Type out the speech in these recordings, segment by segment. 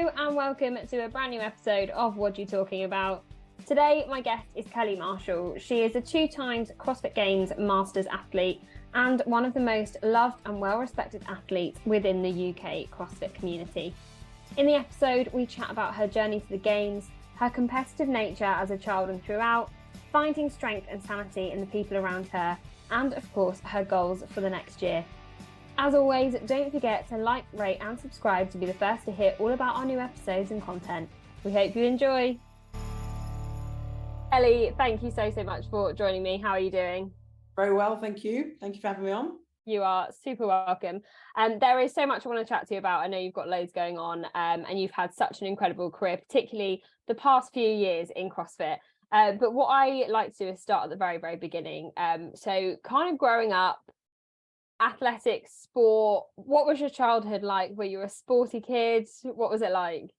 Hello and welcome to a brand new episode of What You Talking About. Today my guest is Kelly Marshall. She is a 2-time CrossFit Games Masters athlete and one of the most loved and well-respected athletes within the UK CrossFit community. In the episode we chat about her journey to the Games, her competitive nature as a child and throughout, finding strength and sanity in the people around her, and of course her goals for the next year. As always, don't forget to like, rate and subscribe to be the first to hear all about our new episodes and content. We hope you enjoy. Ellie, thank you so much for joining me. How are you doing? Very well, thank you. Thank you for having me on. You are super welcome. There is so much I want to chat to you about. I know you've got loads going on and you've had such an incredible career, particularly the past few years in CrossFit. But what I like to do is start at the very, very beginning. So kind of growing up, athletics, sport, what was your childhood like? Were you a sporty kid? What was it like?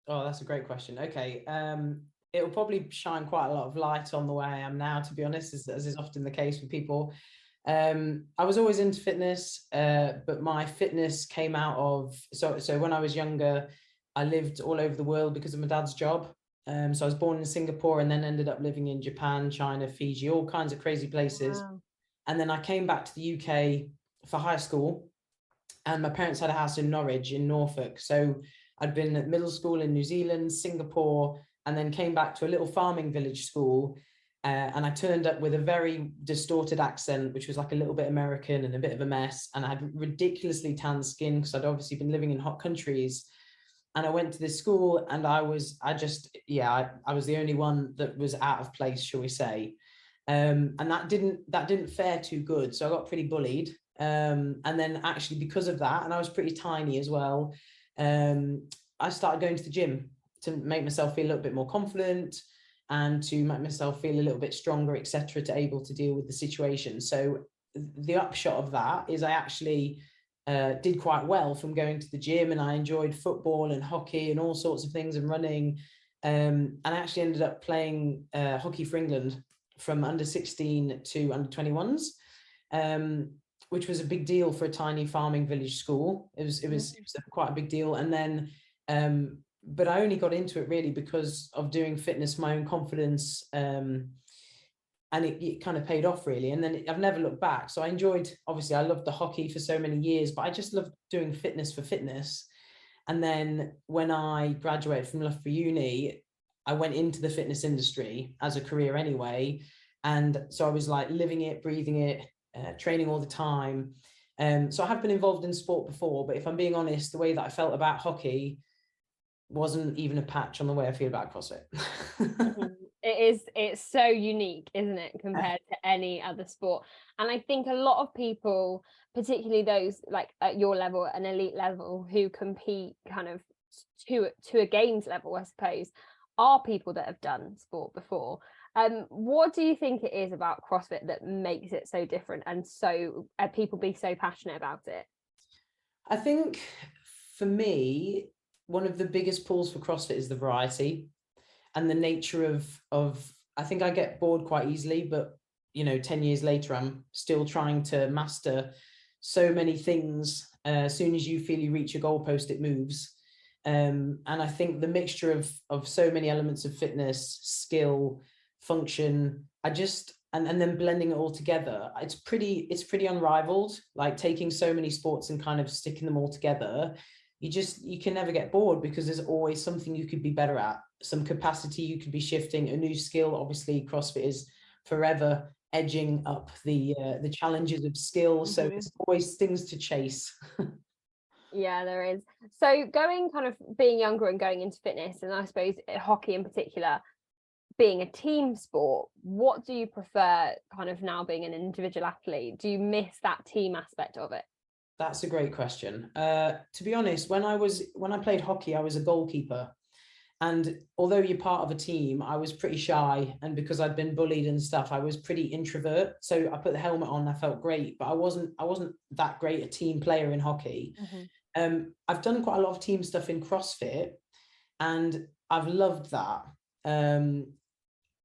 Oh, that's a great question. Okay. It'll probably shine quite a lot of light on the way I am now, to be honest, as is often the case with people. I was always into fitness, but my fitness came out of, so when I was younger, I lived all over the world because of my dad's job. So I was born in Singapore and then ended up living in Japan, China, Fiji, all kinds of crazy places. Wow. And then I came back to the UK for high school, and my parents had a house in Norwich in Norfolk. So I'd been at middle school in New Zealand, Singapore, and then came back to a little farming village school. And I turned up with a very distorted accent, which was like a little bit American and a bit of a mess. And I had ridiculously tan skin because I'd obviously been living in hot countries. And I went to this school and I was the only one that was out of place, shall we say. And that didn't fare too good. So I got pretty bullied. And then actually because of that, and I was pretty tiny as well, I started going to the gym to make myself feel a little bit more confident and to make myself feel a little bit stronger, etc., to able to deal with the situation. So the upshot of that is I actually did quite well from going to the gym, and I enjoyed football and hockey and all sorts of things and running. And I actually ended up playing hockey for England from under 16 to under 21s. Which was a big deal for a tiny farming village school. It was quite a big deal. And then, but I only got into it really because of doing fitness, my own confidence, and it kind of paid off really. And then I've never looked back. So I loved the hockey for so many years, but I just loved doing fitness for fitness. And then when I graduated from Loughborough Uni, I went into the fitness industry as a career anyway. And so I was like living it, breathing it, training all the time. So I have been involved in sport before, but if I'm being honest, the way that I felt about hockey wasn't even a patch on the way I feel about CrossFit. It's so unique, isn't it, compared to any other sport? And I think a lot of people, particularly those like at your level, an elite level, who compete kind of to a games level, I suppose, are people that have done sport before. What do you think it is about CrossFit that makes it so different and so people be so passionate about it? I think for me, one of the biggest pulls for CrossFit is the variety and the nature of I think I get bored quite easily, but 10 years later, I'm still trying to master so many things. As soon as you feel you reach a goalpost, it moves. And I think the mixture of so many elements of fitness, skill, function, and then blending it all together, it's pretty unrivaled. Like taking so many sports and kind of sticking them all together, you can never get bored because there's always something you could be better at, some capacity you could be shifting, a new skill. Obviously CrossFit is forever edging up the challenges of skill, so there's always things to chase. Yeah, there is. So going kind of being younger and going into fitness, and I suppose hockey in particular, being a team sport, what do you prefer kind of now being an individual athlete? Do you miss that team aspect of it? That's a great question. To be honest, when I played hockey, I was a goalkeeper. And although you're part of a team, I was pretty shy. And because I'd been bullied and stuff, I was pretty introvert. So I put the helmet on, I felt great, but I wasn't that great a team player in hockey. I've done quite a lot of team stuff in CrossFit and I've loved that.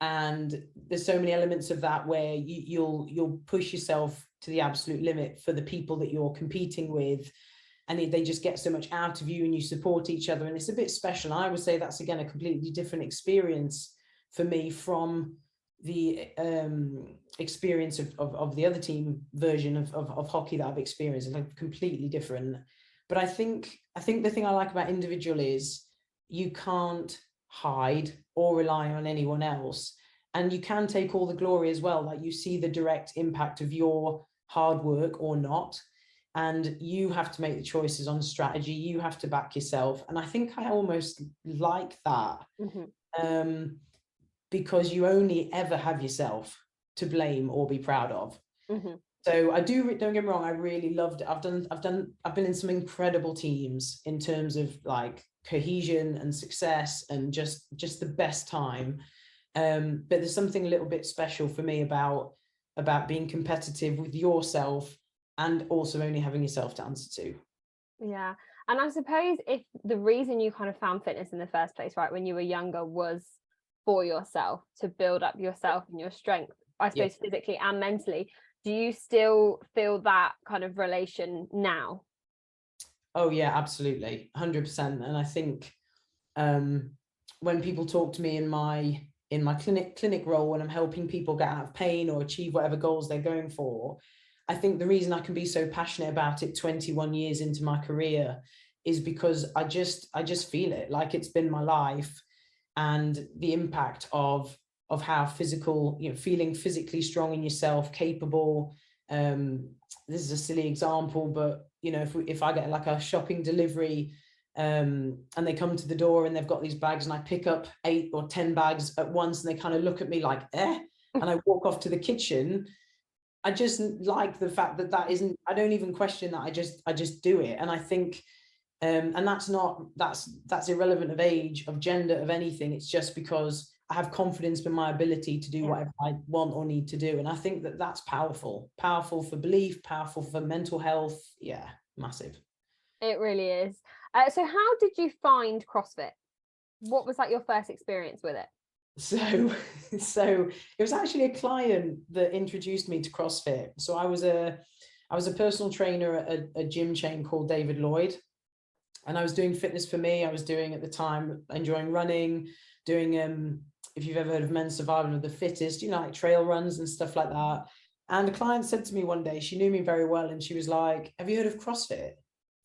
And there's so many elements of that where you'll push yourself to the absolute limit for the people that you're competing with. and they just get so much out of you, and you support each other, and it's a bit special. I would say that's again a completely different experience for me from the experience of the other team version of hockey that I've experienced. It's like completely different. But I think the thing I like about individual is you can't hide or rely on anyone else, and you can take all the glory as well. Like, you see the direct impact of your hard work or not, and you have to make the choices on strategy. You have to back yourself, and I think I almost like that. Because you only ever have yourself to blame or be proud of. So I do, don't get me wrong, I really loved it. I've been in some incredible teams in terms of like cohesion and success and just the best time. But there's something a little bit special for me about being competitive with yourself and also only having yourself to answer to. Yeah. And I suppose if the reason you kind of found fitness in the first place, right, when you were younger, was for yourself, to build up yourself and your strength, I suppose, physically and mentally, do you still feel that kind of relation now? Oh yeah, absolutely, 100%. And I think when people talk to me in my clinic role, when I'm helping people get out of pain or achieve whatever goals they're going for, I think the reason I can be so passionate about it 21 years into my career is because I just feel it, like it's been my life. And the impact of how physical, feeling physically strong in yourself, capable. This is a silly example, but if I get like a shopping delivery, and they come to the door and they've got these bags, and I pick up 8 or 10 bags at once, and they kind of look at me like, and I walk off to the kitchen. I just like the fact that isn't, I don't even question that. I just do it. And I think, and that's irrelevant of age, of gender, of anything. It's just because I have confidence in my ability to do whatever I want or need to do. And I think that's powerful for belief, powerful for mental health. Yeah, massive. It really is. So how did you find CrossFit? What was like your first experience with it? So it was actually a client that introduced me to CrossFit. So I was a personal trainer at a gym chain called David Lloyd. And I was doing fitness for me. I was doing, at the time, enjoying running, doing, if you've ever heard of Men's Survival of the Fittest, like trail runs and stuff like that. And a client said to me one day, she knew me very well, and she was like, "Have you heard of CrossFit?"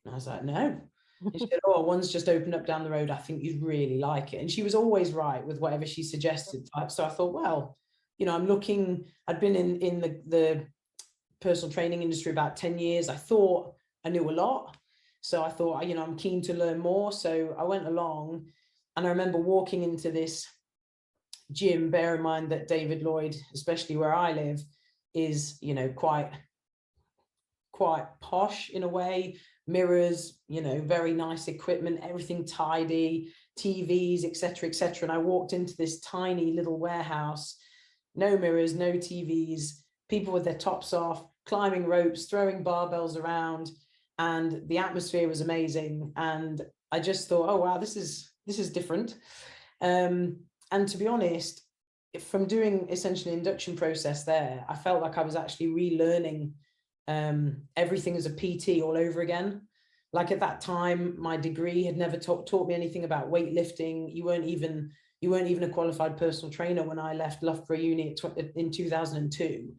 And I was like, "No." And she said, "Oh, one's just opened up down the road. I think you'd really like it." And she was always right with whatever she suggested. So I thought, well, I'm looking, I'd been in the personal training industry about 10 years. I thought I knew a lot. So I thought, I'm keen to learn more. So I went along, and I remember walking into this gym. Bear in mind that David Lloyd, especially where I live, is, quite posh in a way. Mirrors, very nice equipment, everything tidy, TVs, etc., etc. And I walked into this tiny little warehouse, no mirrors, no TVs, people with their tops off, climbing ropes, throwing barbells around. And the atmosphere was amazing. And I just thought, oh, wow, this is different. And to be honest, from doing essentially an induction process there, I felt like I was actually relearning everything as a PT all over again. Like, at that time, my degree had never taught me anything about weightlifting. You weren't even a qualified personal trainer when I left Loughborough Uni in 2002.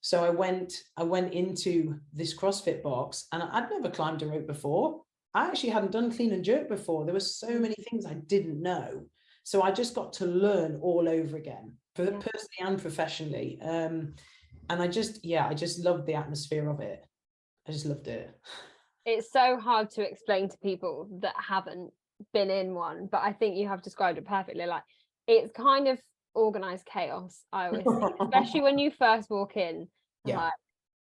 So I went into this CrossFit box, and I'd never climbed a rope before. I actually hadn't done clean and jerk before. There were so many things I didn't know. So I just got to learn all over again, personally and professionally. And I just loved the atmosphere of it. I just loved it. It's so hard to explain to people that haven't been in one, but I think you have described it perfectly. Like, it's kind of organized chaos, I always think, especially when you first walk in. Like,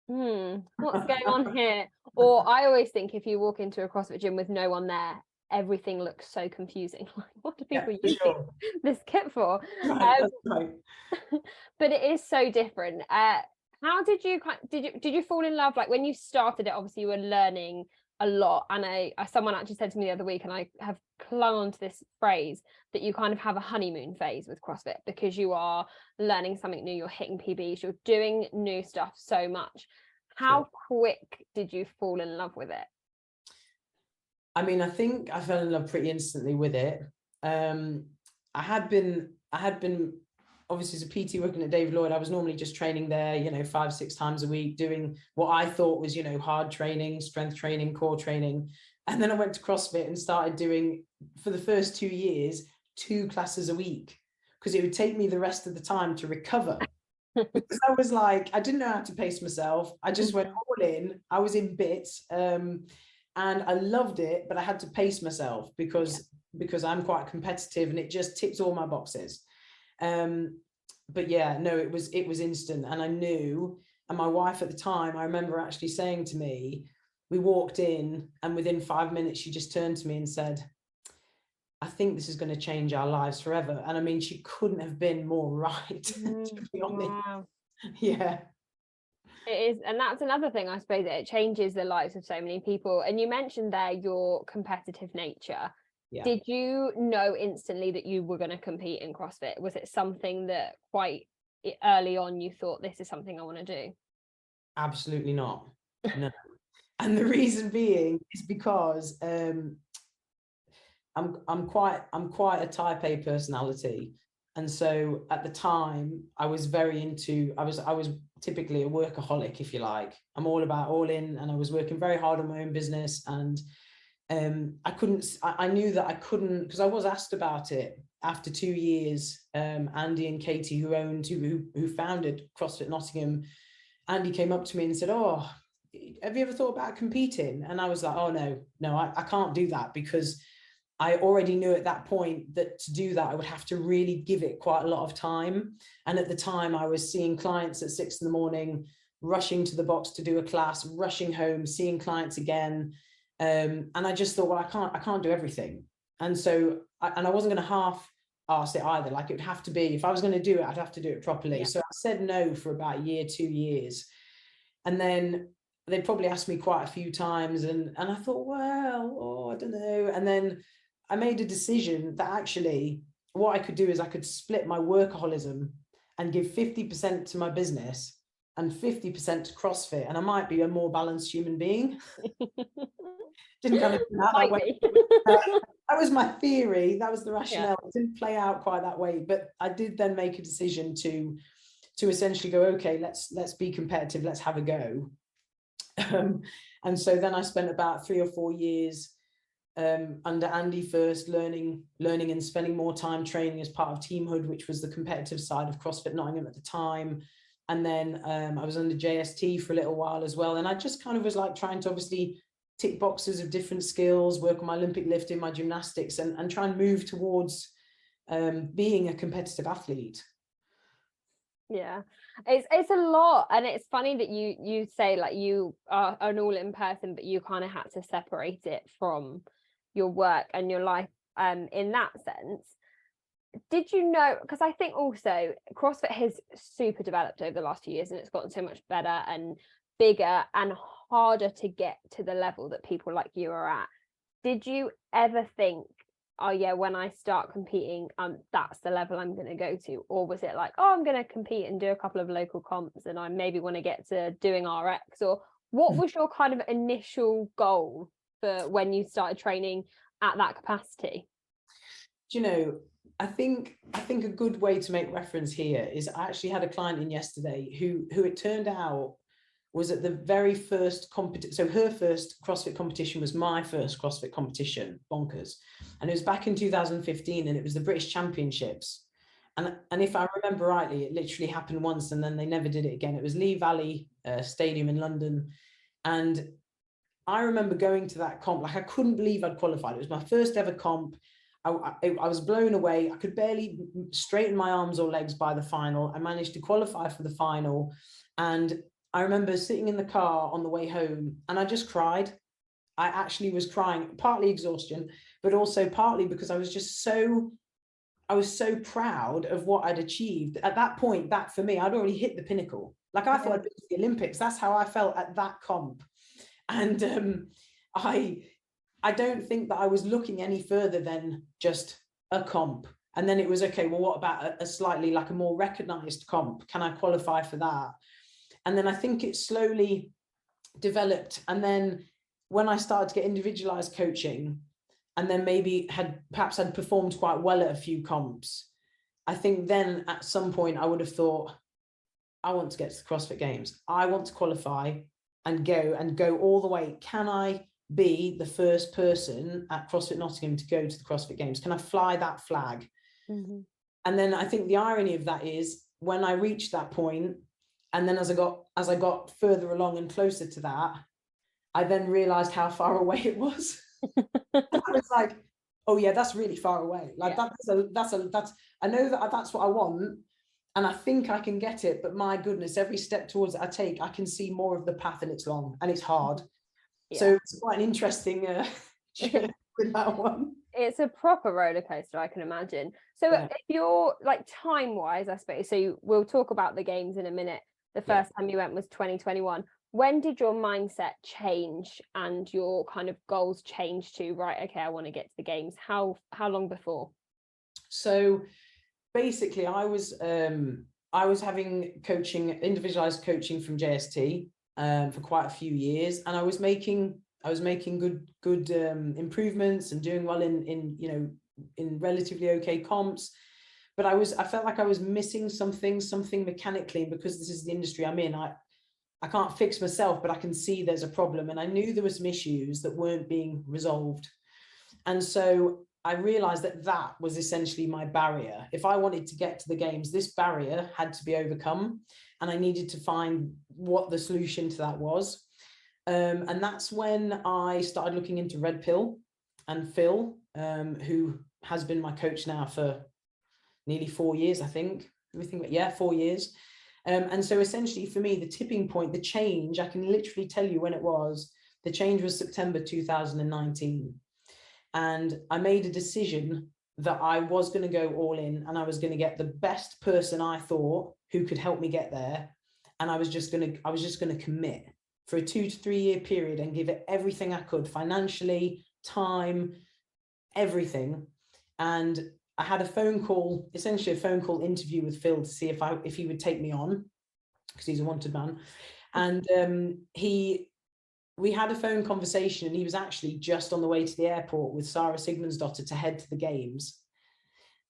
what's going on here? Or I always think, if you walk into a CrossFit gym with no one there, everything looks so confusing. Like, what do people use this kit for? Right. But it is so different. How did you fall in love? Like, when you started it, obviously you were learning a lot, and someone actually said to me the other week, and I have clung on to this phrase, that you kind of have a honeymoon phase with CrossFit, because you are learning something new, you're hitting PBs, you're doing new stuff so much. How quick did you fall in love with it? I mean, I think I fell in love pretty instantly with it. I had been obviously as a PT working at David Lloyd, I was normally just training there, 5-6 times a week, doing what I thought was, hard training, strength training, core training. And then I went to CrossFit and started doing, for the first 2 years, 2 classes a week, because it would take me the rest of the time to recover. Because I was like, I didn't know how to pace myself. I just went all in. I was in bits. And I loved it, but I had to pace myself because I'm quite competitive, and it just ticked all my boxes. But yeah, no, it was instant, and I knew. And my wife at the time, I remember actually saying to me, we walked in, and within 5 minutes, she just turned to me and said, I think this is going to change our lives forever. And I mean, she couldn't have been more right, to be honest. Wow. Yeah. It is, and that's another thing, I suppose, that it changes the lives of so many people. And you mentioned there your competitive nature. Yeah. Did you know instantly that you were going to compete in CrossFit? Was it something that quite early on you thought, this is something I want to do? Absolutely not. No. And the reason being is because I'm quite a type A personality. And so at the time I was very into, I was typically a workaholic, if you like. I'm all about all in, and I was working very hard on my own business. And I knew that I couldn't, because I was asked about it after 2 years. Andy and Katie, who founded CrossFit Nottingham, Andy came up to me and said, oh, have you ever thought about competing? And I was like, oh, no, I can't do that, because I already knew at that point that to do that, I would have to really give it quite a lot of time. And at the time I was seeing clients at 6 a.m, rushing to the box to do a class, rushing home, seeing clients again. And I just thought, well, I can't do everything. And so, I wasn't going to half-arse it either. Like, it would have to be, if I was going to do it, I'd have to do it properly. Yeah. So I said no for about a year, 2 years. And then they probably asked me quite a few times. And I thought, well, I don't know. And then I made a decision that actually what I could do is I could split my workaholism and give 50% to my business and 50% to CrossFit, and I might be a more balanced human being. Didn't kind of come out that way. That was my theory. That was the rationale. Yeah. It didn't play out quite that way, but I did then make a decision to essentially go, okay, let's be competitive. Let's have a go. And so then I spent about 3 or 4 years under Andy first, learning and spending more time training as part of Team Hood, which was the competitive side of CrossFit Nottingham at the time. And then I was under JST for a little while as well. And I just kind of was like trying to obviously tick boxes of different skills, work on my Olympic lifting, my gymnastics, and try and move towards being a competitive athlete. Yeah, it's a lot. And it's funny that you say like you are an all-in person, but you kind of had to separate it from your work and your life in that sense. Did you know, because I think also CrossFit has super developed over the last few years, and it's gotten so much better and bigger and harder to get to the level that people like you are at. Did you ever think, oh yeah, when I start competing, that's the level I'm going to go to? Or was it like, oh, I'm going to compete and do a couple of local comps and I maybe want to get to doing RX? Or what was your kind of initial goal for when you started training at that capacity? Do you know, I think a good way to make reference here is I actually had a client in yesterday who it turned out was at the very first competition. So her first CrossFit competition was my first CrossFit competition, bonkers. And it was back in 2015, and it was the British Championships. And if I remember rightly, it literally happened once and then they never did it again. It was Lee Valley Stadium in London. And I remember going to that comp, like I couldn't believe I'd qualified. It was my first ever comp. I was blown away. I could barely straighten my arms or legs by the final. I managed to qualify for the final. And I remember sitting in the car on the way home and I just cried. I actually was crying, partly exhaustion, but also partly because I was so proud of what I'd achieved. At that point, that for me, I'd already hit the pinnacle. Like I thought I'd been to the Olympics. That's how I felt at that comp. And I don't think that I was looking any further than just a comp. And then it was, okay, well, what about a slightly like a more recognized comp? Can I qualify for that? And then I think it slowly developed. And then when I started to get individualized coaching, and then maybe perhaps had performed quite well at a few comps, I think then at some point I would have thought, I want to get to the CrossFit Games. I want to qualify and go all the way. Can I be the first person at CrossFit Nottingham to go to the CrossFit Games? Can I fly that flag? Mm-hmm. And then I think the irony of that is when I reached that point, and then as I got further along and closer to that, I then realized how far away it was. I was like, oh yeah, that's really far away. Like that's I know that's what I want, and I think I can get it, but my goodness, every step towards it I take, I can see more of the path, and it's long and it's hard. Yeah. So it's quite an interesting journey with that one. It's a proper roller coaster, I can imagine. So if you're like time-wise, I suppose, so we'll talk about the games in a minute. The first time you went was 2021. When did your mindset change and your kind of goals change to, right, okay, I want to get to the games? How long before? So basically I was having coaching, individualized coaching from JST for quite a few years, and I was making good improvements and doing well in relatively okay comps, but I felt like I was missing something mechanically, because this is the industry I'm in. I can't fix myself, but I can see there's a problem, and I knew there were some issues that weren't being resolved. And so I realized that was essentially my barrier. If I wanted to get to the games, this barrier had to be overcome, and I needed to find what the solution to that was. And that's when I started looking into Red Pill and Phil, who has been my coach now for nearly 4 years, I think. 4 years. And so essentially for me, the tipping point, the change, I can literally tell you when it was. The change was September 2019. And I made a decision that I was going to go all in, and I was going to get the best person I thought who could help me get there. And I was just going to commit for a 2 to 3 year period and give it everything I could, financially, time, everything. And I had essentially a phone call interview with Phil to see if he would take me on, because he's a wanted man. And we had a phone conversation, and he was actually just on the way to the airport with Sarah Sigmundsdottir to head to the games.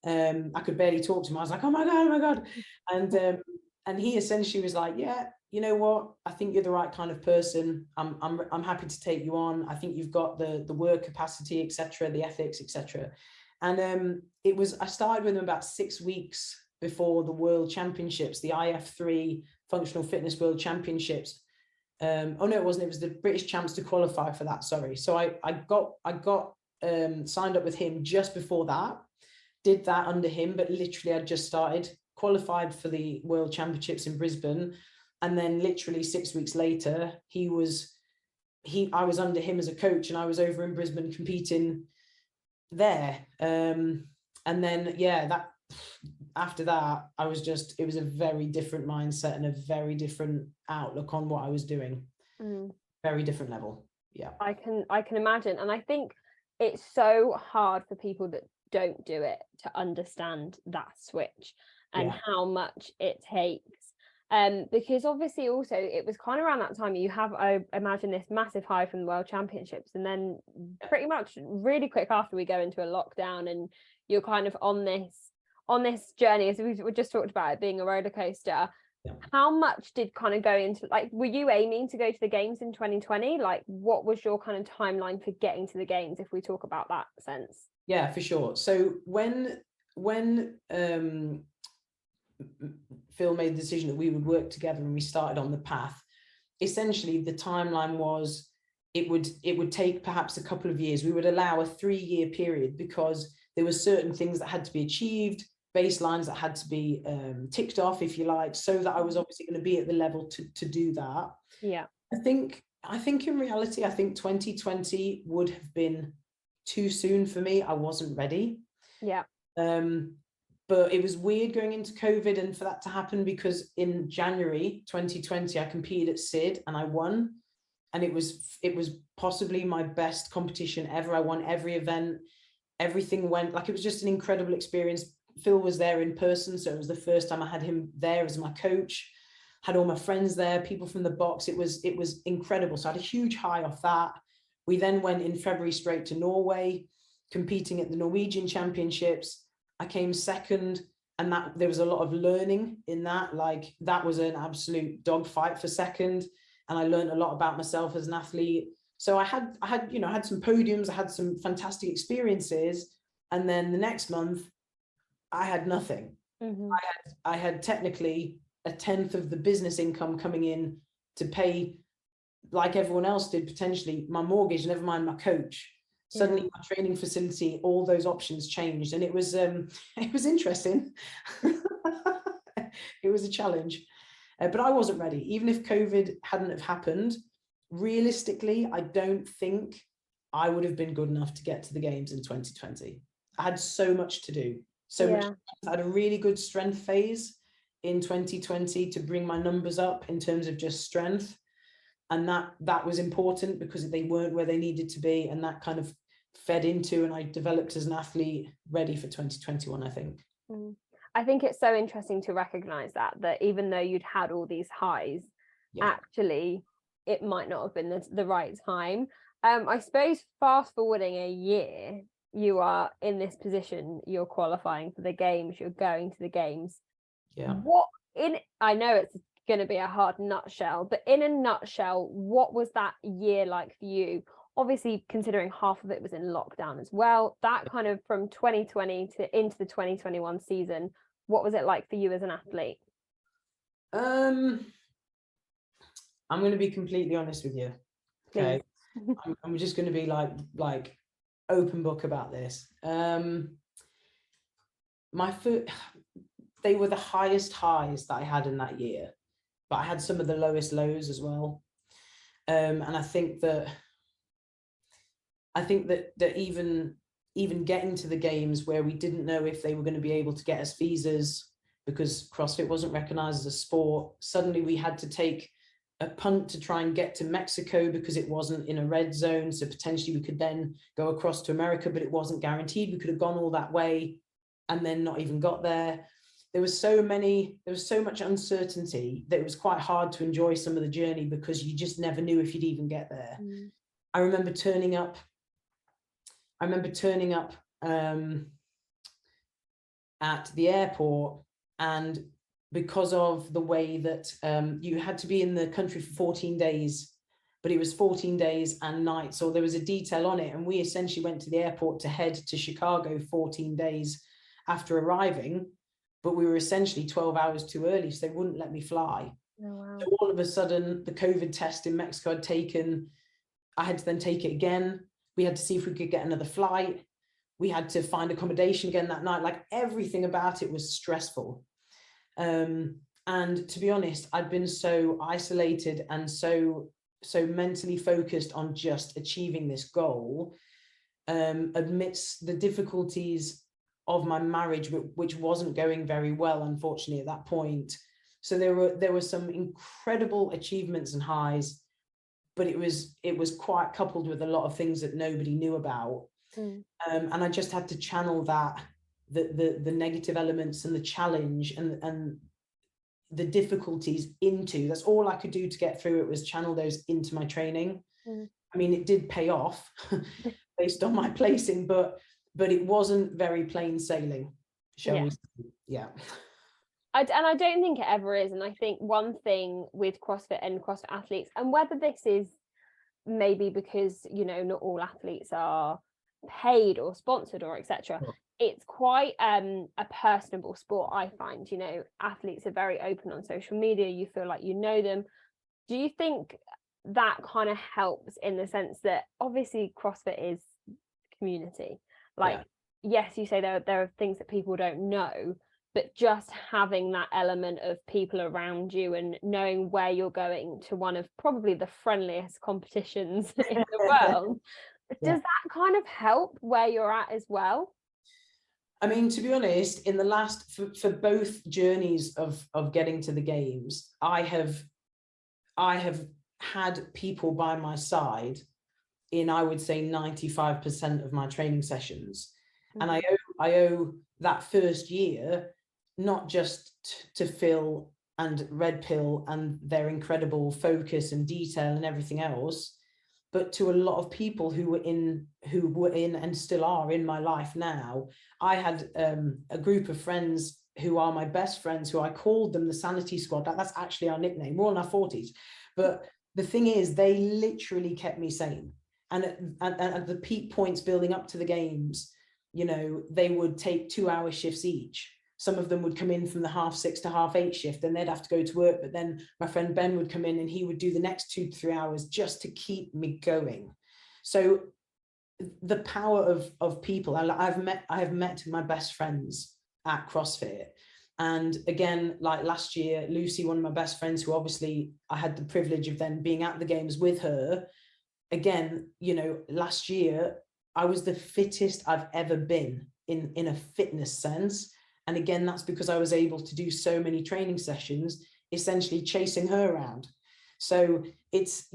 I could barely talk to him. I was like, oh my God. And he essentially was like, yeah, you know what? I think you're the right kind of person. I'm happy to take you on. I think you've got the work capacity, etc., the ethics, etc. And I started with him about 6 weeks before the World Championships, the IF3 Functional Fitness World Championships. Oh no, it wasn't. It was the British Champs to qualify for that. Sorry. So I got signed up with him just before that. Did that under him, but literally I just started, qualified for the World Championships in Brisbane, and then literally 6 weeks later, I was under him as a coach, and I was over in Brisbane competing there. And then after that, it was a very different mindset and a very different outlook on what I was doing. Very different level. Yeah, I can imagine. And I think it's so hard for people that don't do it to understand that switch and how much it takes. Because obviously also it was kind of around that time you have, I imagine, this massive high from the World Championships, and then pretty much really quick after we go into a lockdown, and you're kind of on this journey, as we just talked about it being a roller coaster. How much did kind of go into, like, were you aiming to go to the games in 2020? Like, what was your kind of timeline for getting to the games, if we talk about that sense? Yeah, for sure. So when Phil made the decision that we would work together and we started on the path, essentially the timeline was it would take perhaps a couple of years. We would allow a 3-year period, because there were certain things that had to be achieved, baselines that had to be ticked off, if you like, so that I was obviously going to be at the level to do that. Yeah. I think in reality, I think 2020 would have been too soon for me. I wasn't ready. Yeah. But it was weird going into COVID and for that to happen, because in January 2020, I competed at SID and I won. And it was possibly my best competition ever. I won every event. Everything went, like, it was just an incredible experience. Phil was there in person, so it was the first time I had him there as my coach. Had all my friends there, people from the box. It was incredible. So I had a huge high off that. We then went in February straight to Norway, competing at the Norwegian Championships. I came second, and that there was a lot of learning in that. Like, that was an absolute dogfight for second, and I learned a lot about myself as an athlete. So I had some podiums, I had some fantastic experiences, and then the next month I had nothing. Mm-hmm. I had technically a tenth of the business income coming in to pay, like everyone else did, potentially my mortgage, never mind my coach. Suddenly my training facility, all those options changed, and it was interesting. It was a challenge, but I wasn't ready. Even if COVID hadn't have happened, realistically, I don't think I would have been good enough to get to the games in 2020. I had so much to do, much. I had a really good strength phase in 2020 to bring my numbers up in terms of just strength. And that was important because they weren't where they needed to be. And that kind of fed into, and I developed as an athlete ready for 2021, I think. I think it's so interesting to recognize that even though you'd had all these highs, actually, it might not have been the right time. I suppose fast forwarding a year, you are in this position, you're qualifying for the games, you're going to the games. I know it's going to be a hard nutshell, but in a nutshell, what was that year like for you? Obviously, considering half of it was in lockdown as well, that kind of from 2020 to into the 2021 season, what was it like for you as an athlete? I'm going to be completely honest with you. Okay. I'm just going to be like open book about this. They were the highest highs that I had in that year, but I had some of the lowest lows as well. And I think that even getting to the games where we didn't know if they were going to be able to get us visas because CrossFit wasn't recognized as a sport, suddenly we had to take a punt to try and get to Mexico because it wasn't in a red zone. So potentially we could then go across to America, but it wasn't guaranteed. We could have gone all that way and then not even got there. There was so much uncertainty that it was quite hard to enjoy some of the journey because you just never knew if you'd even get there. I remember turning up at the airport, and because of the way that you had to be in the country for 14 days, but it was 14 days and nights, or there was a detail on it. And we essentially went to the airport to head to Chicago 14 days after arriving, but we were essentially 12 hours too early, so they wouldn't let me fly. Oh, wow. So all of a sudden, the COVID test in Mexico had taken, I had to then take it again. We had to see if we could get another flight. We had to find accommodation again that night. Like, everything about it was stressful. And to be honest, I'd been so isolated and so mentally focused on just achieving this goal, amidst the difficulties of my marriage, which wasn't going very well, unfortunately, at that point. So there were some incredible achievements and highs, but it was quite coupled with a lot of things that nobody knew about. And I just had to channel that, the negative elements and the challenge and the difficulties into, that's all I could do to get through it, was channel those into my training. I mean, it did pay off based on my placing, but it wasn't very plain sailing, shall we say. Yeah. And I don't think it ever is. And I think one thing with CrossFit and CrossFit athletes, and whether this is maybe because, not all athletes are paid or sponsored or etc., it's quite a personable sport, I find. Athletes are very open on social media. You feel like you know them. Do you think that kind of helps in the sense that obviously CrossFit is community? Like, yes, you say there are things that people don't know, but just having that element of people around you and knowing where you're going to one of probably the friendliest competitions in the world, does that kind of help where you're at as well? I mean, to be honest, in the last, for both journeys of getting to the games, I have had people by my side in, I would say, 95% of my training sessions. And I owe that first year not just to Phil and Red Pill and their incredible focus and detail and everything else, but to a lot of people who were in and still are in my life now. I had a group of friends who are my best friends, who I called them the Sanity Squad. That's actually our nickname. We're all in our 40s. But the thing is, they literally kept me sane. And at the peak points building up to the games, you know, they would take 2-hour shifts each. Some of them would come in from the 6:30 to 8:30 shift, and they'd have to go to work. But then my friend Ben would come in and he would do the next 2 to 3 hours just to keep me going. So the power of people. I have met my best friends at CrossFit. And again, like last year, Lucy, one of my best friends, who obviously I had the privilege of then being at the games with her. Again, you know, last year, I was the fittest I've ever been in a fitness sense. And again, that's because I was able to do so many training sessions, essentially chasing her around. So it's,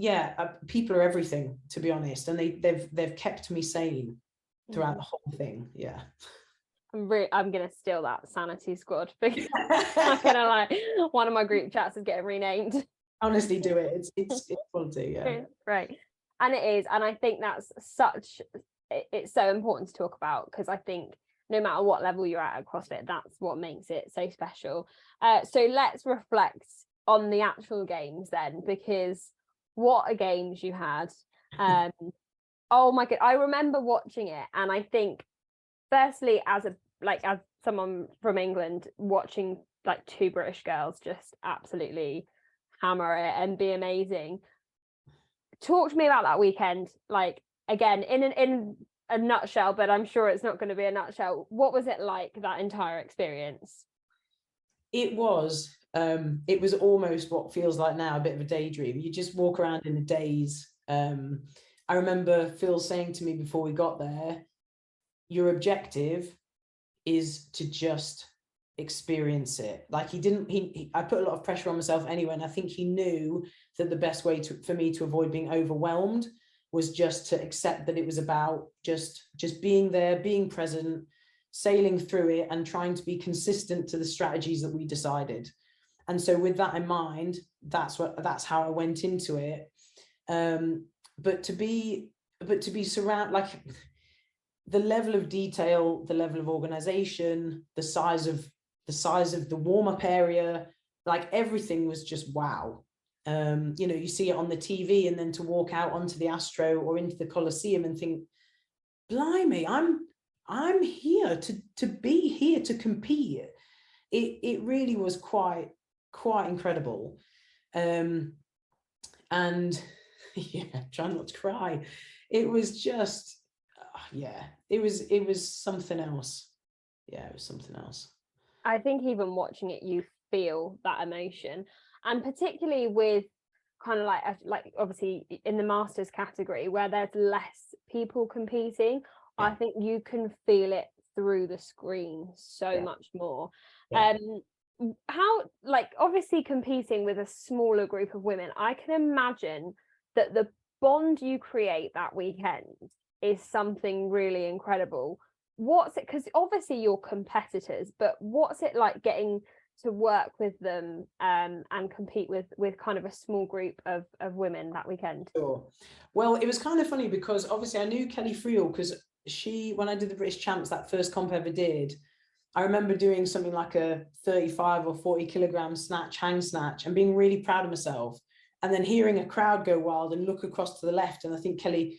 people are everything, to be honest. And they've kept me sane throughout the whole thing. Yeah. I'm gonna steal that Sanity Squad, because I'm gonna, like, one of my group chats is getting renamed. Honestly, do it. It's quality. Yeah. Right. And it is. And I think that's it's so important to talk about, because I think no matter what level you're at CrossFit, that's what makes it so special. So let's reflect on the actual games then, because what a games you had. Oh my God, I remember watching it, and I think, firstly, as someone from England, watching like 2 British girls just absolutely hammer it and be amazing. Talk to me about that weekend, like, again, in a nutshell, but I'm sure it's not going to be a nutshell. What was it like, that entire experience? It was almost what feels like now a bit of a daydream. You just walk around in a daze. I remember Phil saying to me before we got there, your objective is to just experience it. Like, I put a lot of pressure on myself anyway, and I think he knew that the best way for me to avoid being overwhelmed was just to accept that it was about just being there, being present, sailing through it, and trying to be consistent to the strategies that we decided. And so with that in mind, that's how I went into it. But to be surrounded, like, the level of detail, the level of organization, the size of the warm-up area, like, everything was just wow. You know, you see it on the TV, and then to walk out onto the Astro or into the Coliseum and think, blimey, I'm here to be here to compete. It really was quite incredible. And yeah, try not to cry. It was just, it was something else. Yeah, it was something else. I think even watching it, you feel that emotion, and particularly with kind of like obviously in the Masters category, where there's less people competing, I think you can feel it through the screen so much more. How, like, obviously competing with a smaller group of women, I can imagine that the bond you create that weekend is something really incredible. What's it, because obviously you're competitors, but what's it like getting to work with them and compete with kind of a small group of women that weekend? Sure. Well, it was kind of funny because obviously I knew Kelly Friel, because when I did the British Champs, that first comp I ever did, I remember doing something like a 35 or 40 kilogram hang snatch, and being really proud of myself, and then hearing a crowd go wild and look across to the left, and I think Kelly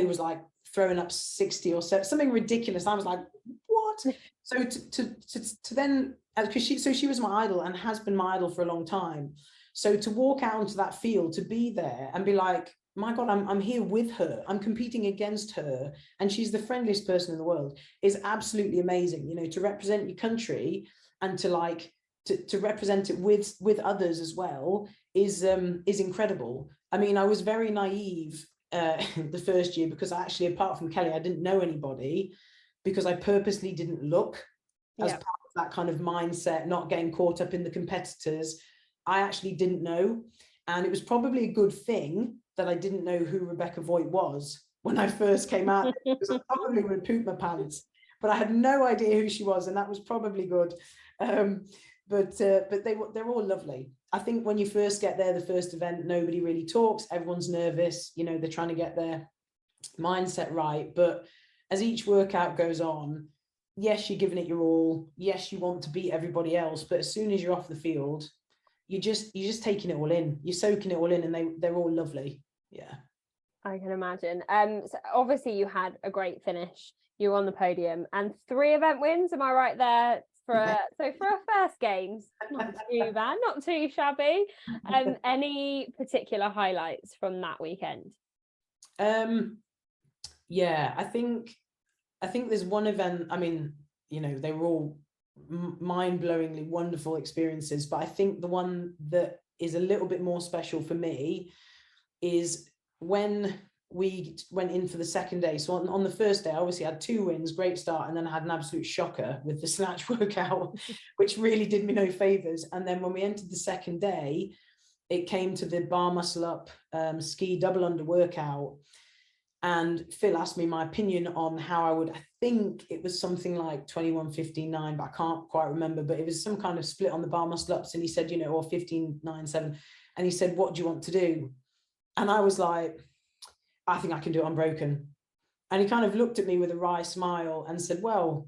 was like throwing up 60 or so, something ridiculous. I was like, what? So to then, because she was my idol and has been my idol for a long time. So to walk out onto that field, to be there and be like, my God, I'm here with her, I'm competing against her, and she's the friendliest person in the world, is absolutely amazing. You know, to represent your country and to represent it with others as well is incredible. I mean, I was very naive the first year, because actually, apart from Kelly, I didn't know anybody, because I purposely didn't look as part of that kind of mindset, not getting caught up in the competitors. I actually didn't know, and it was probably a good thing that I didn't know who Rebecca Voigt was when I first came out, because I probably would have pooped my pants, but I had no idea who she was, and that was probably good. But they're all lovely. I think when you first get there, the first event, nobody really talks, everyone's nervous, you know, they're trying to get their mindset right. But as each workout goes on, yes, you're giving it your all. Yes, you want to beat everybody else. But as soon as you're off the field, you're just taking it all in. You're soaking it all in, and they're all lovely. Yeah. I can imagine. So obviously you had a great finish. You were on the podium and 3 event wins. Am I right there? For a first games, not too bad, not too shabby. Any particular highlights from that weekend? Yeah, I think there's one event. I mean, you know, they were all mind-blowingly wonderful experiences, but I think the one that is a little bit more special for me is when we went in for the second day. So on the first day, I obviously had 2 wins, great start, and then I had an absolute shocker with the snatch workout, which really did me no favors. And then when we entered the second day, it came to the bar muscle up ski double under workout. And Phil asked me my opinion on how I would, I think it was something like 21:15.9, but I can't quite remember, but it was some kind of split on the bar muscle ups. And he said, you know, or 15:9.7. And he said, what do you want to do? And I was like, I think I can do it unbroken. And he kind of looked at me with a wry smile and said, well,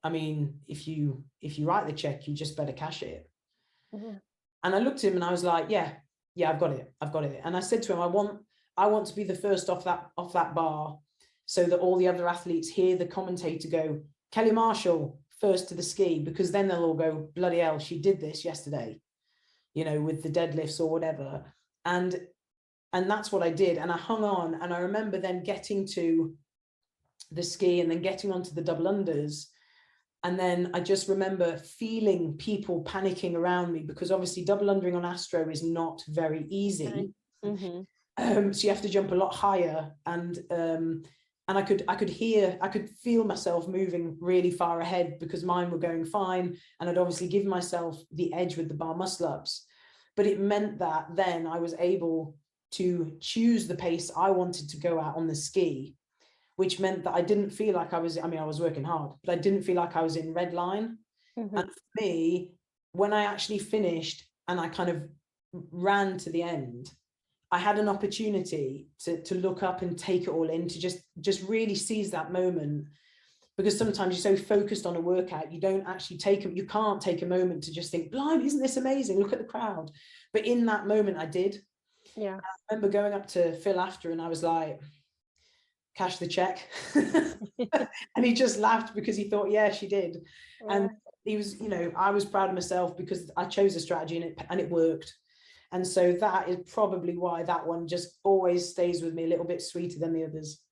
I mean, if you write the check, you just better cash it. Mm-hmm. And I looked at him and I was like, yeah, I've got it. And I said to him, I want to be the first off that bar, so that all the other athletes hear the commentator go, Kelly Marshall, first to the ski, because then they'll all go, bloody hell, she did this yesterday, you know, with the deadlifts or whatever. And that's what I did. And I hung on. And I remember then getting to the ski and then getting onto the double unders. And then I just remember feeling people panicking around me, because obviously double undering on Astro is not very easy. Mm-hmm. So you have to jump a lot higher. And I could feel myself moving really far ahead, because mine were going fine. And I'd obviously given myself the edge with the bar muscle ups. But it meant that then I was able to choose the pace I wanted to go at on the ski, which meant that I didn't feel like I was working hard, but I didn't feel like I was in red line. Mm-hmm. And for me, when I actually finished and I kind of ran to the end, I had an opportunity to look up and take it all in, to just really seize that moment. Because sometimes you're so focused on a workout, you can't take a moment to just think, blimey, isn't this amazing? Look at the crowd. But in that moment, I did. Yeah. And I remember going up to Phil after, and I was like, cash the check. And he just laughed, because he thought, yeah, she did. Yeah. And he was, you know, I was proud of myself because I chose a strategy and it worked. And so that is probably why that one just always stays with me a little bit sweeter than the others.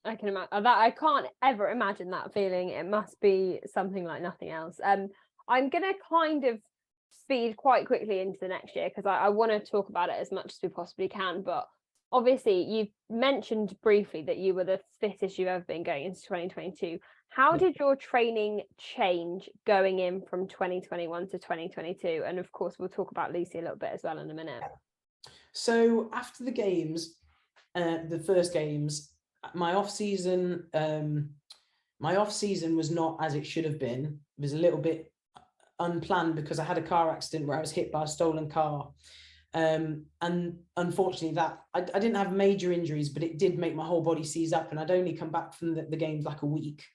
I can imagine that. I can't ever imagine that feeling. It must be something like nothing else. I'm going to kind of speed quite quickly into the next year, because I want to talk about it as much as we possibly can. But obviously, you've mentioned briefly that you were the fittest you've ever been going into 2022. How did your training change going in from 2021 to 2022? And of course, we'll talk about Lucy a little bit as well in a minute. So after the games, the first games, my off season was not as it should have been. It was a little bit unplanned, because I had a car accident where I was hit by a stolen car. And unfortunately that I didn't have major injuries, but it did make my whole body seize up, and I'd only come back from the games like a week.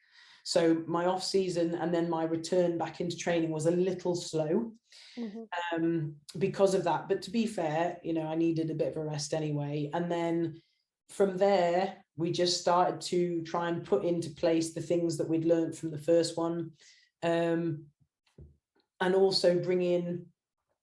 So my off season and then my return back into training was a little slow. Mm-hmm. Because of that. But to be fair, you know, I needed a bit of a rest anyway. And then from there, we just started to try and put into place the things that we'd learned from the first one. And also bring in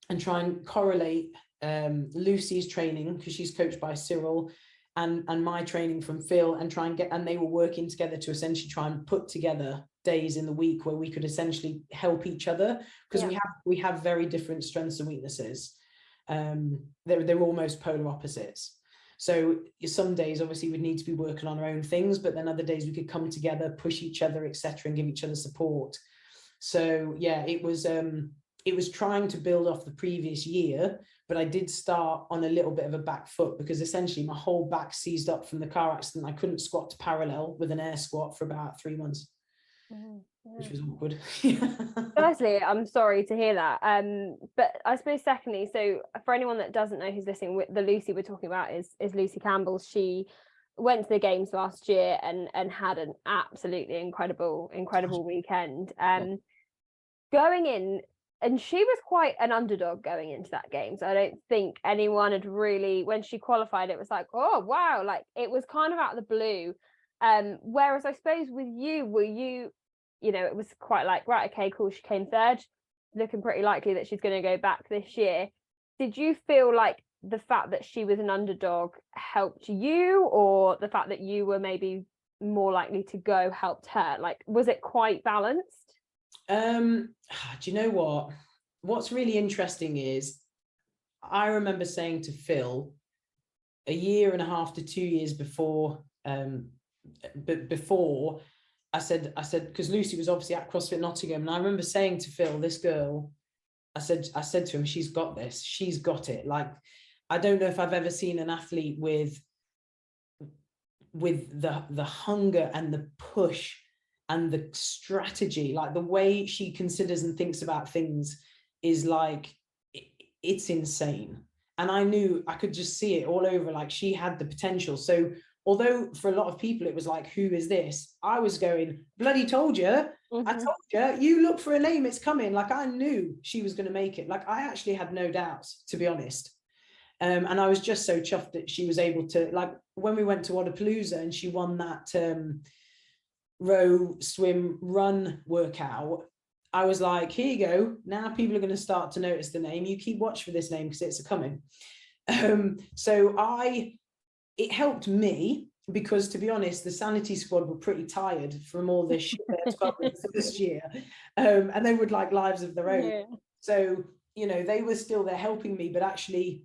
and try and correlate Lucy's training, because she's coached by Cyril, and my training from Phil, and try and get, and they were working together to essentially try and put together days in the week where we could essentially help each other, because we have very different strengths and weaknesses. They're almost polar opposites. So some days obviously we'd need to be working on our own things, but then other days we could come together, push each other, etc., and give each other support. So yeah, it was trying to build off the previous year, but I did start on a little bit of a back foot, because essentially my whole back seized up from the car accident. I couldn't squat to parallel with an air squat for about 3 months. which was awkward. Firstly, I'm sorry to hear that. But I suppose secondly, so for anyone that doesn't know who's listening, the Lucy we're talking about is Lucy Campbell. She went to the games last year and had an absolutely incredible weekend. Going in, and she was quite an underdog going into that game. So I don't think anyone had really, when she qualified, it was like, oh wow, like it was kind of out of the blue. Whereas I suppose with you, were you, it was quite like, right, okay, cool, she came third, looking pretty likely that she's going to go back this year. Did you feel like the fact that she was an underdog helped you, or the fact that you were maybe more likely to go helped her? Like, was it quite balanced? Do you know what? What's really interesting is I remember saying to Phil a year and a half to 2 years before, before I said, because Lucy was obviously at CrossFit Nottingham, and I remember saying to Phil, this girl, I said to him, she's got this, she's got it. Like, I don't know if I've ever seen an athlete with the hunger and the push and the strategy, like the way she considers and thinks about things is like, it's insane. And I knew, I could just see it all over, like she had the potential. So although for a lot of people it was like, who is this? I was going, bloody told you. I told you, you look for a name, it's coming. Like, I knew she was going to make it. Like, I actually had no doubts, to be honest. And I was just so chuffed that she was able to, like, when we went to Wadapalooza and she won that row, swim, run workout, I was like, here you go. Now people are going to start to notice the name. You keep watch for this name because it's a coming. So it helped me, because to be honest, the sanity squad were pretty tired from all this shit they had the first year. And they would like lives of their own. Yeah. So, they were still there helping me, but actually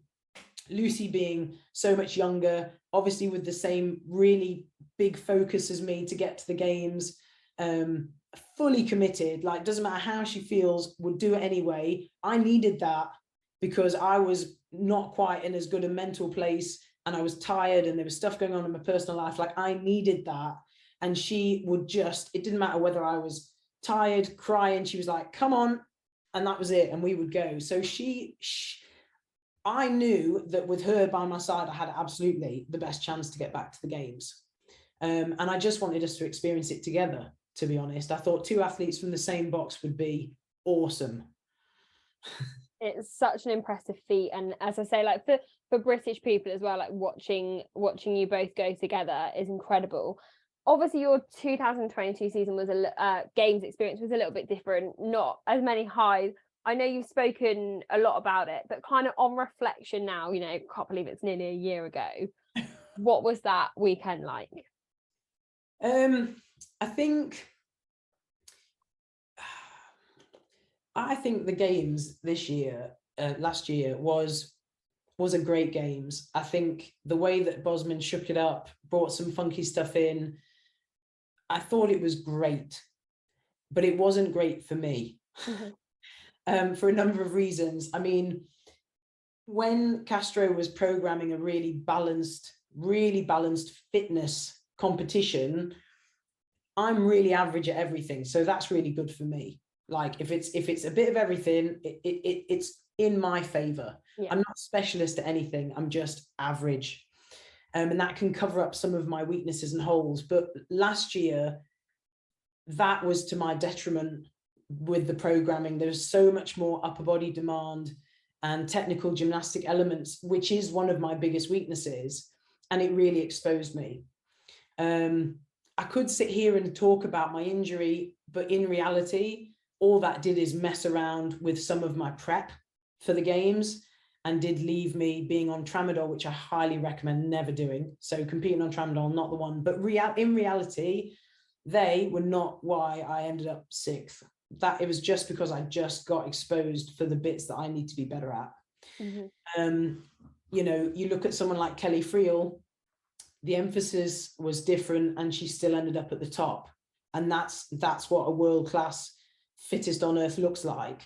Lucy being so much younger, obviously with the same really big focus as me to get to the games, fully committed, like doesn't matter how she feels, would do it anyway. I needed that because I was not quite in as good a mental place, and I was tired and there was stuff going on in my personal life. Like, I needed that. And she would just, it didn't matter whether I was tired, crying, she was like, come on. And that was it. And we would go. So I knew that with her by my side, I had absolutely the best chance to get back to the games. And I just wanted us to experience it together, to be honest. I thought two athletes from the same box would be awesome. It's such an impressive feat. And as I say, like for British people as well, like watching you both go together is incredible. Obviously, your 2022 season was games experience was a little bit different, not as many highs. I know you've spoken a lot about it, but kind of on reflection now, can't believe it's nearly a year ago. What was that weekend like? I think the games this year, last year was a great games. I think the way that Bosman shook it up, brought some funky stuff in, I thought it was great, but it wasn't great for me. For a number of reasons. I mean, when Castro was programming a really balanced fitness competition, I'm really average at everything, so that's really good for me. Like, if it's a bit of everything, it's in my favor. Yeah. I'm not specialist at anything, I'm just average, and that can cover up some of my weaknesses and holes. But last year, that was to my detriment with the programming. There's so much more upper body demand and technical gymnastic elements, which is one of my biggest weaknesses, and it really exposed me. I could sit here and talk about my injury, but in reality, all that did is mess around with some of my prep for the games, and did leave me being on tramadol, which I highly recommend never doing. So competing on tramadol, not the one. But in reality, they were not why I ended up 6th. That it was just because I just got exposed for the bits that I need to be better at. You look at someone like Kelly Friel, the emphasis was different, and she still ended up at the top. And that's what a world-class fittest on earth looks like.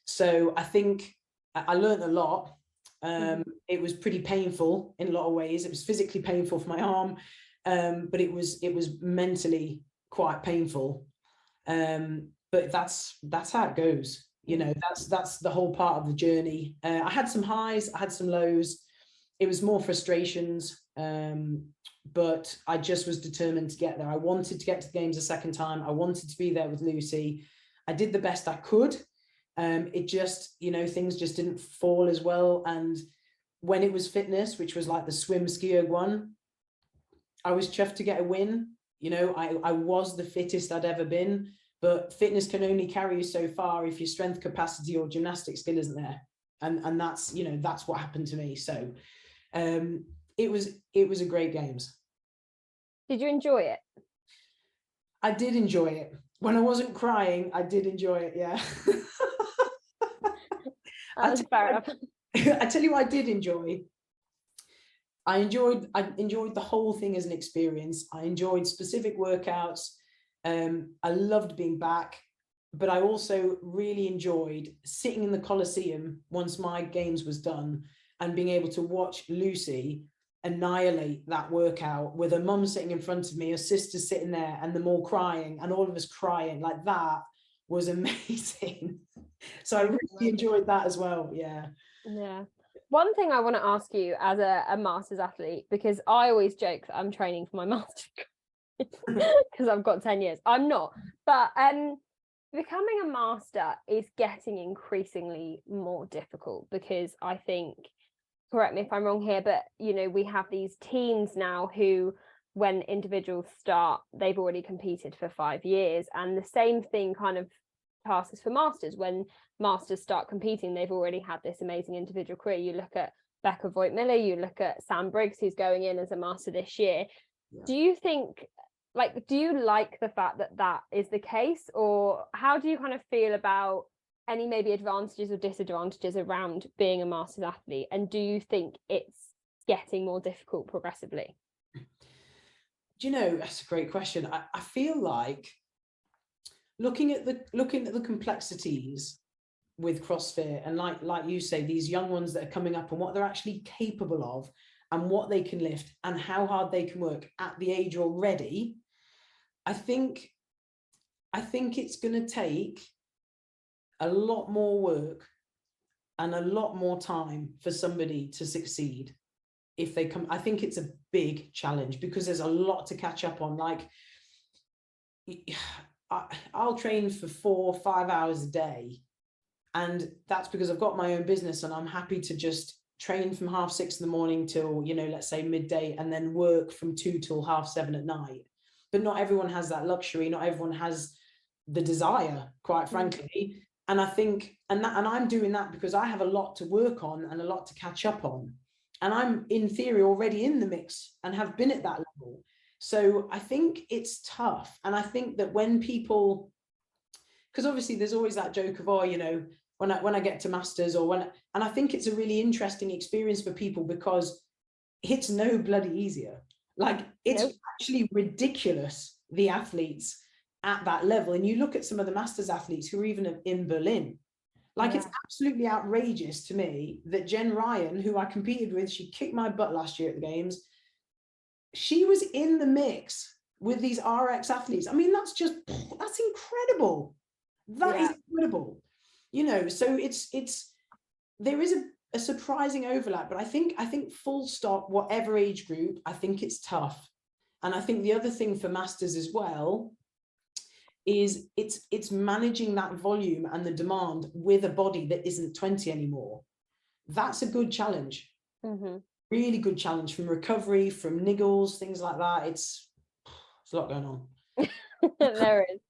So I think I learned a lot. It was pretty painful in a lot of ways. It was physically painful for my arm, but it was mentally quite painful. But that's how it goes. You know, that's the whole part of the journey. I had some highs, I had some lows. It was more frustrations, but I just was determined to get there. I wanted to get to the games a second time. I wanted to be there with Lucy. I did the best I could. It just, you know, things just didn't fall as well. And when it was fitness, which was like the swim ski one, I was chuffed to get a win. You know, I was the fittest I'd ever been, but fitness can only carry you so far if your strength capacity or gymnastic skill isn't there. And that's, you know, that's what happened to me. So it was a great games. Did you enjoy it? I did enjoy it. When I wasn't crying, I did enjoy it. Yeah. That's fair enough. I tell you what I did enjoy. I enjoyed the whole thing as an experience. I enjoyed specific workouts. I loved being back, but I also really enjoyed sitting in the Coliseum once my games was done and being able to watch Lucy annihilate that workout with her mum sitting in front of me, her sister sitting there, and them all crying, and all of us crying. Like, that was amazing. So I really enjoyed that as well. Yeah. One thing I want to ask you as a masters athlete, because I always joke that I'm training for my master's because I've got 10 years. I'm not, but becoming a master is getting increasingly more difficult, because I think, correct me if I'm wrong here, but you know, we have these teams now who, when individuals start, they've already competed for 5 years, and the same thing kind of passes for masters. When masters start competing, they've already had this amazing individual career. You look at Becca Voigt-Miller, you look at Sam Briggs, who's going in as a master this year. Yeah. Do you think, like, do you like the fact that that is the case, or how do you kind of feel about any maybe advantages or disadvantages around being a masters athlete, and do you think it's getting more difficult progressively? Do you know, that's a great question. I feel like looking at the complexities with CrossFit, and like you say, these young ones that are coming up and what they're actually capable of and what they can lift and how hard they can work at the age already, I think it's going to take a lot more work and a lot more time for somebody to succeed if they come. I think it's a big challenge because there's a lot to catch up on. Like, I'll train for 4 or 5 hours a day, and that's because I've got my own business and I'm happy to just train from 6:30 in the morning till, you know, let's say midday, and then work from 2 till 7:30 at night. But not everyone has that luxury. Not everyone has the desire, quite frankly. And I think, and I'm doing that because I have a lot to work on and a lot to catch up on. And I'm in theory already in the mix and have been at that level. So I think it's tough. And I think that when people, because obviously there's always that joke of, oh, you know, when I get to masters, or and I think it's a really interesting experience for people because it's no bloody easier. Like, it's actually ridiculous, the athletes at that level. And you look at some of the masters athletes who are even in Berlin. Like, it's absolutely outrageous to me that Jen Ryan, who I competed with, she kicked my butt last year at the games. She was in the mix with these RX athletes. I mean, that's incredible. That is incredible. You know, so there is a surprising overlap, but I think full stop, whatever age group, I think it's tough. And I think the other thing for masters as well is it's managing that volume and the demand with a body that isn't 20 anymore. That's a good challenge. Really good challenge, from recovery, from niggles, things like that. It's a lot going on. There is.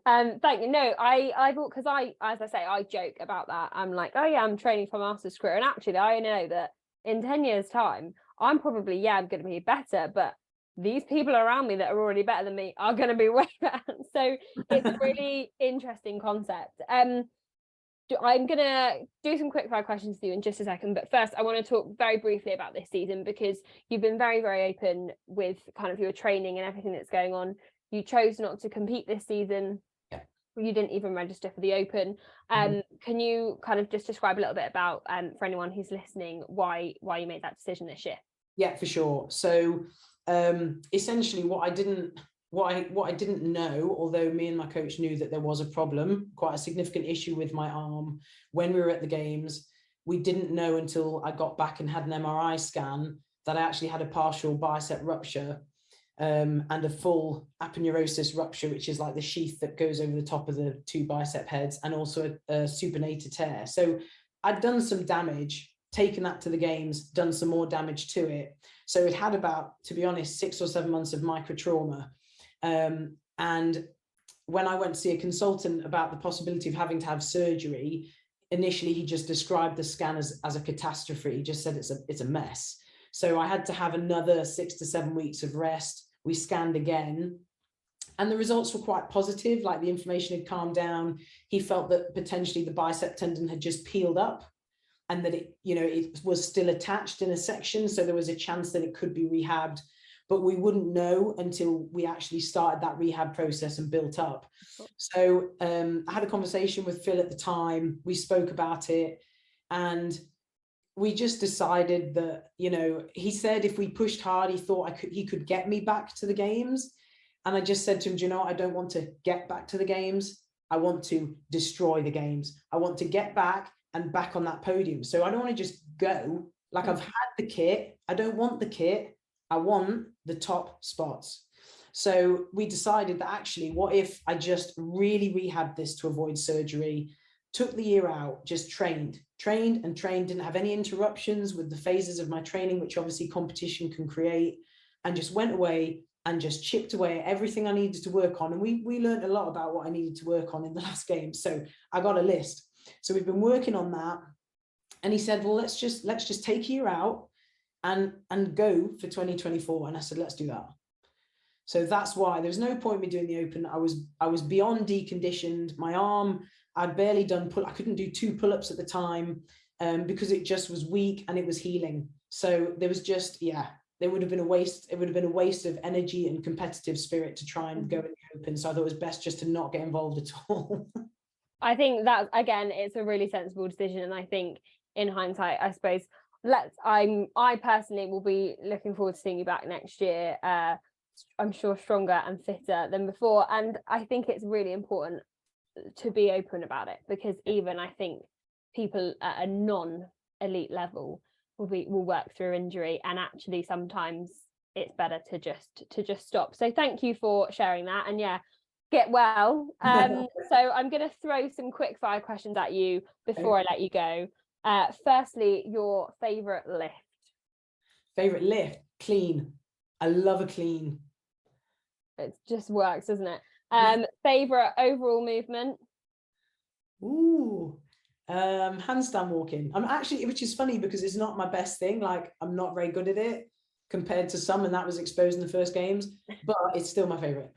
Thank you. No, I thought, because as I say, I joke about that. I'm like, oh yeah, I'm training for master's career, and actually I know that in 10 years time I'm probably I'm going to be better, but these people around me that are already better than me are going to be way better. So it's a really interesting concept. I'm going to do some quick fire questions with you in just a second, but first I want to talk very briefly about this season, because you've been very, very open with kind of your training and everything that's going on. You chose not to compete this season. You didn't even register for the Open. Can you kind of just describe a little bit about, for anyone who's listening, why you made that decision this year? Yeah, for sure. So essentially what I didn't what I didn't know, although me and my coach knew that there was a problem, quite a significant issue with my arm when we were at the games, we didn't know until I got back and had an MRI scan that I actually had a partial bicep rupture, and a full aponeurosis rupture, which is like the sheath that goes over the top of the two bicep heads, and also a supinated tear. So I'd done some damage, taken that to the games, done some more damage to it. So it had about, to be honest, 6 or 7 months of micro trauma. And when I went to see a consultant about the possibility of having to have surgery, initially he just described the scan as a catastrophe. He just said it's a mess. So I had to have another 6 to 7 weeks of rest. We scanned again, and the results were quite positive. Like, the inflammation had calmed down. He felt that potentially the bicep tendon had just peeled up, and that it was still attached in a section. So there was a chance that it could be rehabbed, but we wouldn't know until we actually started that rehab process and built up. So I had a conversation with Phil at the time. We spoke about it, and we just decided that, he said if we pushed hard, he thought he could get me back to the games. And I just said to him, do you know what? I don't want to get back to the games. I want to destroy the games. I want to get back and back on that podium. So I don't want to just go. Like, I've had the kit. I don't want the kit. I want the top spots. So we decided that actually, what if I just really rehabbed this to avoid surgery, took the year out, just trained, didn't have any interruptions with the phases of my training, which obviously competition can create, and just went away and just chipped away at everything I needed to work on. And we learned a lot about what I needed to work on in the last game. So I got a list. So we've been working on that. And he said, well, let's just take a year out and go for 2024. And I said, let's do that. So that's why there's no point me doing the open. I was beyond deconditioned. My arm, I'd barely done I couldn't do 2 pull-ups at the time, because it just was weak and it was healing. So there was just, there would have been a waste. It would have been a waste of energy and competitive spirit to try and go in the open. So I thought it was best just to not get involved at all. I think that, again, it's a really sensible decision. And I think in hindsight, I suppose, I personally will be looking forward to seeing you back next year. I'm sure stronger and fitter than before. And I think it's really important to be open about it, because even I think people at a non-elite level will work through injury, and actually sometimes it's better to just stop. So thank you for sharing that, and get well. So I'm going to throw some quick fire questions at you before I let you go. Firstly, your favorite lift? Clean. I love a clean. It just works, doesn't it? Favorite overall movement? Handstand walking. I'm actually, which is funny because it's not my best thing. Like, I'm not very good at it compared to some, and that was exposed in the first games, but it's still my favorite.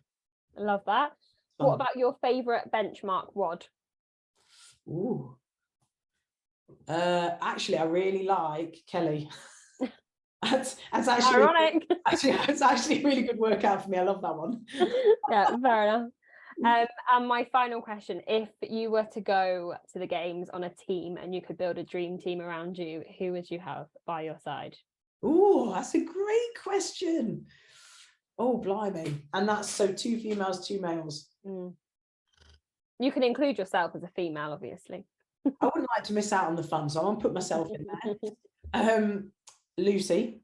I love that. What about your favorite benchmark WOD? Actually, I really like Kelly. That's actually ironic. It's actually a really good workout for me. I love that one. Yeah, fair enough. And my final question: if you were to go to the games on a team and you could build a dream team around you, who would you have by your side? That's a great question. Blimey. And that's so 2 females, 2 males. You can include yourself as a female, obviously. I wouldn't like to miss out on the fun, so I won't put myself in there. Lucy.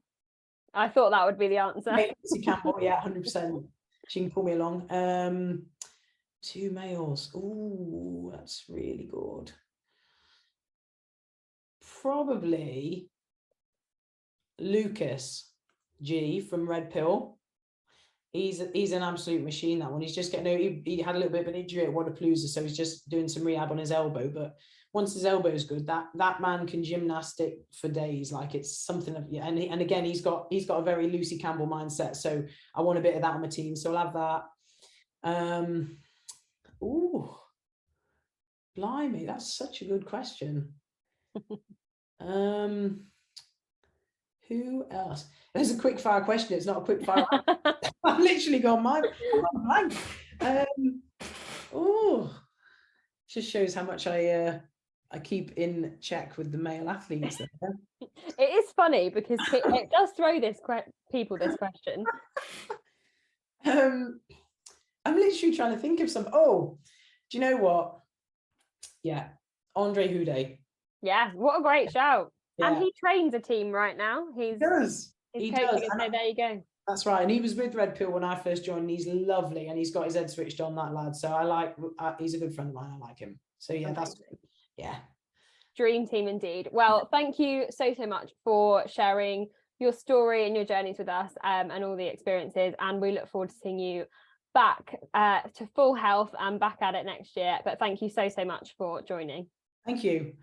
I thought that would be the answer. Lucy Campbell, 100%. She can pull me along. 2 males. That's really good. Probably Lucas G from Red Pill. He's an absolute machine, that one. He's just getting, he had a little bit of an injury at Wadapalooza, so he's just doing some rehab on his elbow. But once his elbow is good, that man can gymnastic for days. Like, it's something of, and again, he's got a very Lucy Campbell mindset. So I want a bit of that on my team. So I'll have that. Blimey, that's such a good question. Who else? There's a quick fire question. It's not a quick fire. I've literally gone blank. Just shows how much I keep in check with the male athletes there. It is funny because it does throw people this question. I'm literally trying to think of some. Oh, do you know what? Yeah, Andre Houdet. Yeah, what a great shout. And Yeah, he trains a team right now. he does. He's He coaching does. us, so there you go. That's right. And he was with Red Pill when I first joined. And he's lovely, and he's got his head switched on, that lad. So I like. He's a good friend of mine. I like him. So yeah, Amazing. yeah. Dream team indeed. Well, thank you so much for sharing your story and your journeys with us, and all the experiences. And we look forward to seeing you back to full health and back at it next year. But thank you so much for joining. Thank you.